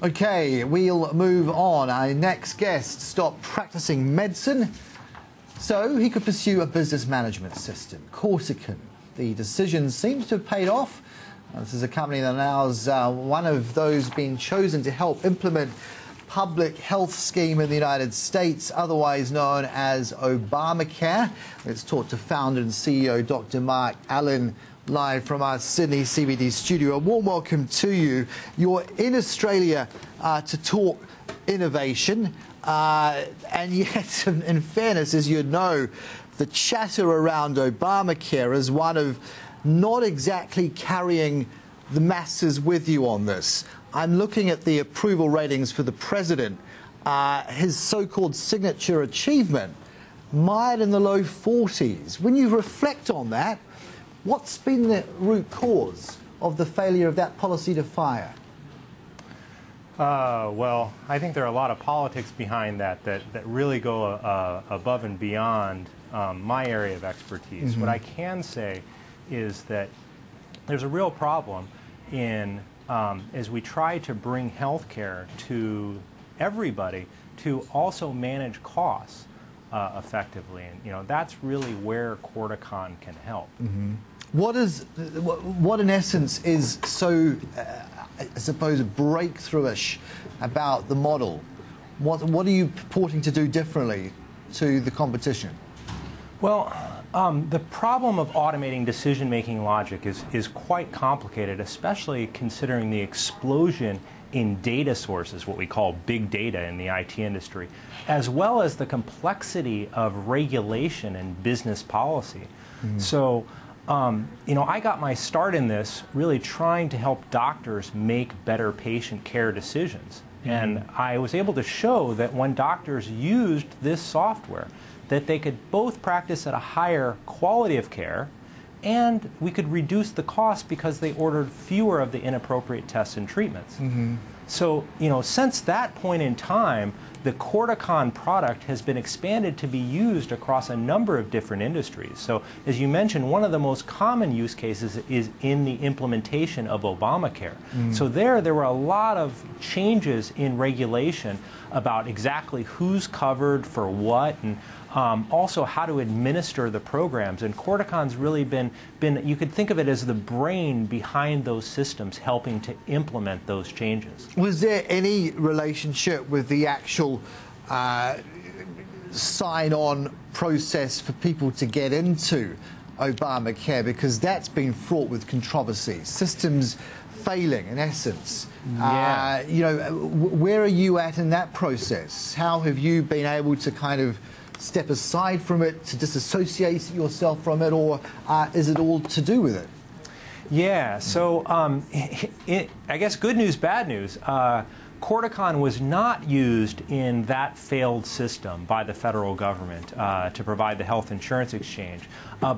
Okay, we'll move on. Our next guest stopped practicing medicine so he could pursue a business management system, Corticon. The decision seems to have paid off. This is a company that now is one of those being chosen to help implement public health scheme in the United States, otherwise known as Obamacare. Let's talk to founder and CEO Dr. Mark Allen, live from our Sydney CBD studio. A warm welcome to you. You're in Australia to talk innovation, and yet, in fairness, as you know, the chatter around Obamacare is one of not exactly carrying the masses with you on this. I'm looking at the approval ratings for the president. His so-called signature achievement mired in the low 40s. When you reflect on that, what's been the root cause of the failure of that policy to fire? Well, I think there are a lot of politics behind that really go above and beyond my area of expertise. What I can say is that there's a real problem in as we try to bring healthcare to everybody to also manage costs effectively, and that's really where Corticon can help. What in essence is so, I suppose, breakthrough-ish about the model? What are you purporting to do differently to the competition? Well, the problem of automating decision-making logic is quite complicated, especially considering the explosion in data sources, what we call big data in the IT industry, as well as the complexity of regulation and business policy. So, I got my start in this really trying to help doctors make better patient care decisions. And I was able to show that when doctors used this software, that they could both practice at a higher quality of care, and we could reduce the cost because they ordered fewer of the inappropriate tests and treatments. So, since that point in time, the Corticon product has been expanded to be used across a number of different industries. So, as you mentioned, one of the most common use cases is in the implementation of Obamacare. So there were a lot of changes in regulation about exactly who's covered for what, and also how to administer the programs. And Corticon's really been, you could think of it as the brain behind those systems helping to implement those changes. Was there any relationship with the actual sign-on process for people to get into Obamacare? Because that's been fraught with controversy. Systems failing, in essence. Yeah. Where are you at in that process? How have you been able to kind of step aside from it, to disassociate yourself from it, or is it all to do with it? Yeah, so I guess good news, bad news. Corticon was not used in that failed system by the federal government to provide the health insurance exchange.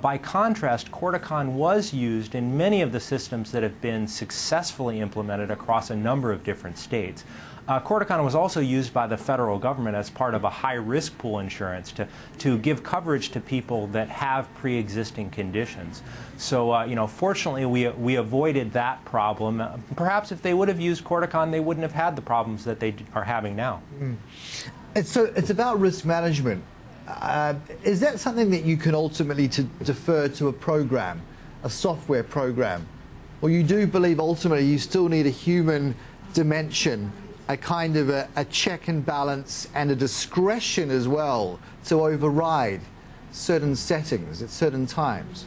By contrast, Corticon was used in many of the systems that have been successfully implemented across a number of different states. Corticon was also used by the federal government as part of a high-risk pool insurance to give coverage to people that have pre-existing conditions. So, fortunately, we avoided that problem. Perhaps if they would have used Corticon, they wouldn't have had the problems that they are having now. So it's about risk management. Is that something that you can ultimately defer to a program, a software program? Or you do believe ultimately you still need a human dimension, a kind of a check and balance and a discretion as well to override certain settings at certain times?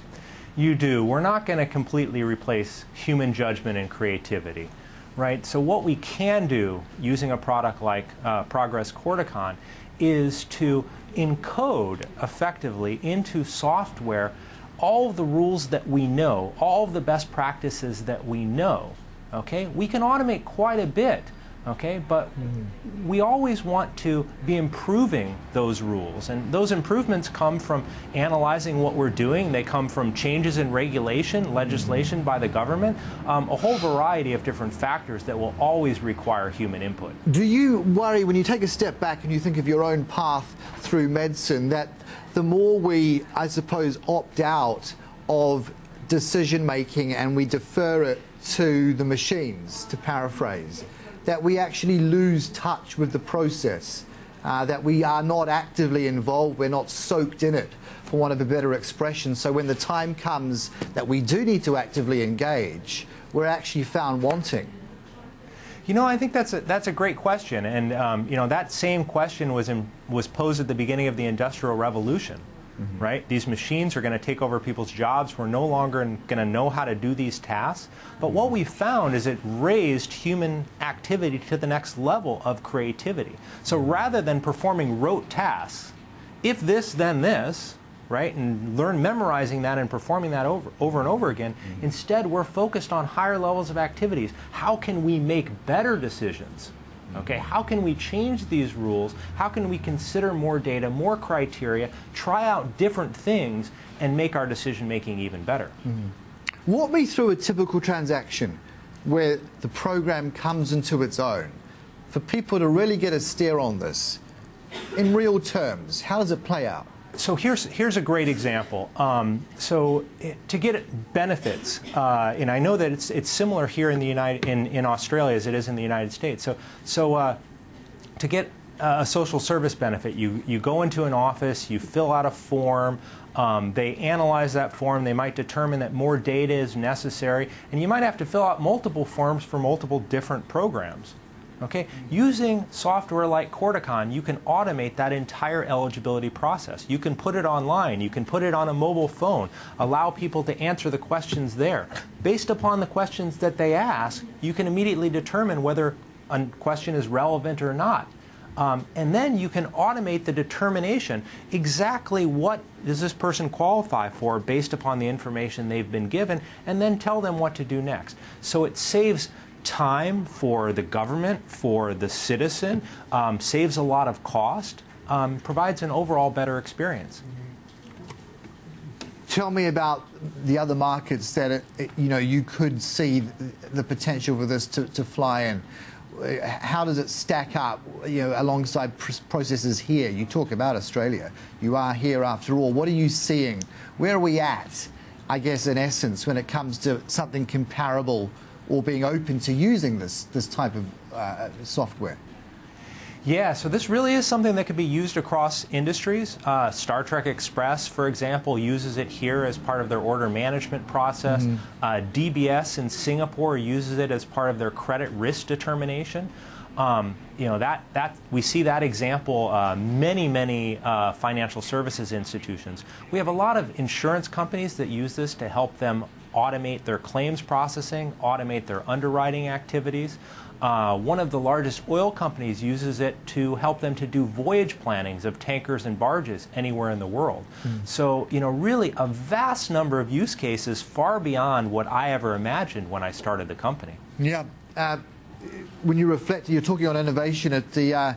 You do. We're not going to completely replace human judgment and creativity, right? So what we can do using a product like Progress Corticon is to encode effectively into software all of the rules that we know, all of the best practices that we know. Okay? We can automate quite a bit. Okay, but we always want to be improving those rules, and those improvements come from analyzing what we're doing. They come from changes in regulation, legislation by the government, a whole variety of different factors that will always require human input. Do you worry, when you take a step back and you think of your own path through medicine, that the more we, I suppose, opt out of decision making and we defer it to the machines, to paraphrase, that we actually lose touch with the process, that we are not actively involved, we're not soaked in it, for want of a better expression. So when the time comes that we do need to actively engage, we're actually found wanting. You know, I think that's a great question, and you know, that same question was posed at the beginning of the Industrial Revolution, right? These machines are going to take over people's jobs. We're no longer going to know how to do these tasks. But what we found is it raised human activity to the next level of creativity. So rather than performing rote tasks, if this, then this, right, and memorizing that and performing that over and over again. Instead, we're focused on higher levels of activities. How can we make better decisions? Okay, how can we change these rules? How can we consider more data, more criteria, try out different things, and make our decision making even better? Walk me through a typical transaction where the program comes into its own. For people to really get a steer on this, in real terms, how does it play out? So here's a great example. To get benefits, and I know that it's similar here in in Australia as it is in the United States. So to get a social service benefit, you go into an office, you fill out a form. They analyze that form. They might determine that more data is necessary, and you might have to fill out multiple forms for multiple different programs. Okay? Using software like Corticon, you can automate that entire eligibility process. You can put it online. You can put it on a mobile phone. Allow people to answer the questions there. Based upon the questions that they ask, you can immediately determine whether a question is relevant or not. And then you can automate the determination. Exactly what does this person qualify for based upon the information they've been given, and then tell them what to do next. So it saves time for the government, for the citizen, saves a lot of cost, provides an overall better experience. Tell me about the other markets that you could see the potential for this to fly in. How does it stack up, alongside processes here? You talk about Australia. You are here after all. What are you seeing? Where are we at, I guess, in essence, when it comes to something comparable or being open to using this type of software? Yeah, so this really is something that could be used across industries. Star Trek Express, for example, uses it here as part of their order management process. DBS in Singapore uses it as part of their credit risk determination. We see that example many financial services institutions. We have a lot of insurance companies that use this to help them automate their claims processing, automate their underwriting activities. One of the largest oil companies uses it to help them to do voyage plannings of tankers and barges anywhere in the world. So, really a vast number of use cases far beyond what I ever imagined when I started the company. Yeah. When you reflect, you're talking on innovation at the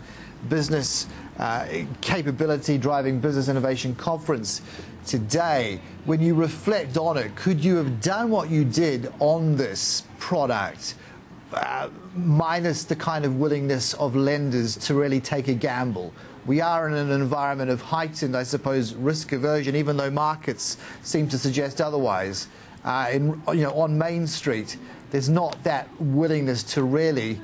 Business Capability Driving Business Innovation Conference today. When you reflect on it, could you have done what you did on this product minus the kind of willingness of lenders to really take a gamble? We are in an environment of heightened, I suppose, risk aversion, even though markets seem to suggest otherwise. On Main Street, there's not that willingness to really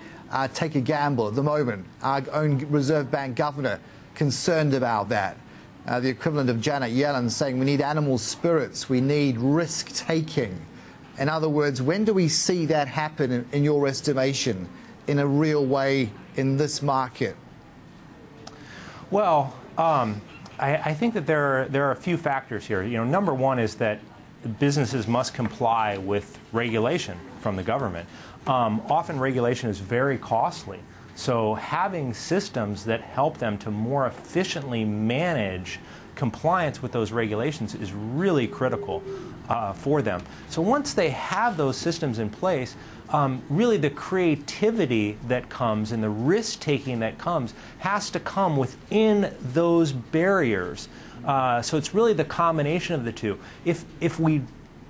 take a gamble at the moment. Our own Reserve Bank governor concerned about that. The equivalent of Janet Yellen saying we need animal spirits, we need risk-taking. In other words, when do we see that happen, in your estimation, in a real way in this market? Well, I think that there are a few factors here. Number one is that businesses must comply with regulation from the government. Often regulation is very costly. So having systems that help them to more efficiently manage compliance with those regulations is really critical for them. So once they have those systems in place, really the creativity that comes and the risk-taking that comes has to come within those barriers. So it's really the combination of the two. If we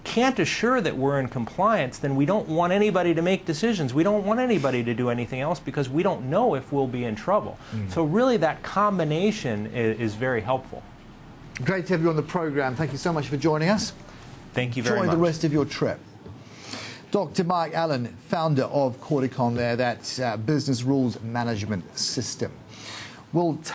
can't assure that we're in compliance, then we don't want anybody to make decisions. We don't want anybody to do anything else because we don't know if we'll be in trouble. So really that combination is very helpful. Great to have you on the program. Thank you so much for joining us. Thank you very much. Enjoy the rest of your trip. Dr. Mike Allen, founder of Corticon there, that business rules management system. We'll